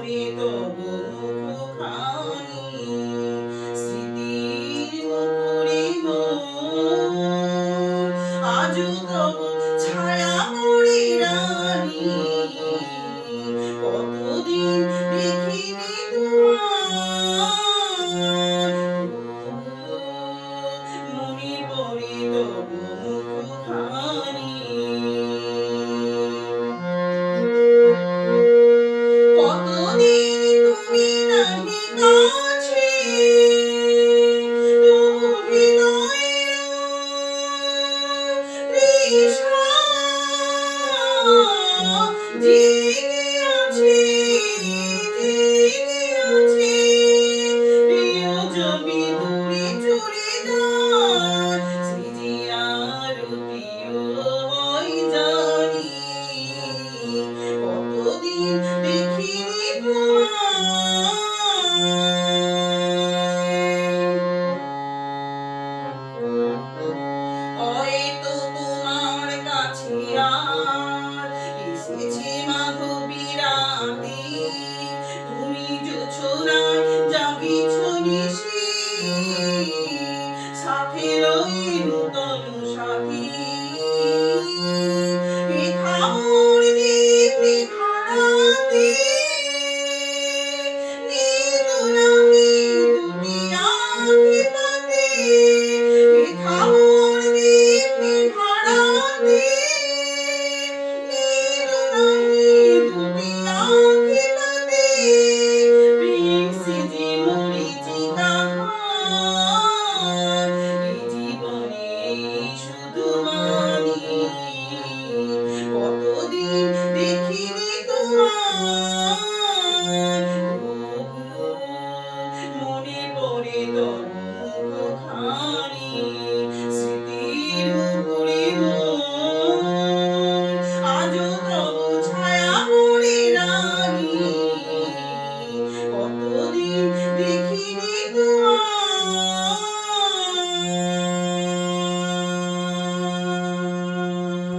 পড়ে তবু মুখখানি স্মৃতির মুখরে আজও তবু ছায়া পড়ে রানী কতদিন দেখিনি তোমার মনে পড়ে তবু মুখখানি কতদিন তুমি নাহি কাছে তবু হৃদয়ের জেগে আছে জেগে আছে প্রিয় জমি দূরে চলে যায় সে যে আরো প্রিয় হয় জানি কতদিন দেখিনি হয়তো তোমার কাছে আর এসেছে মাধবী রাতে তুমি জোছনায় জাগিছ নিশি সাথে রই নূতন সাথী খামোর দ্বীপ নিভারাতে কতদিন দেখিনি তোমার মনে পড়ে তবু মুখখানি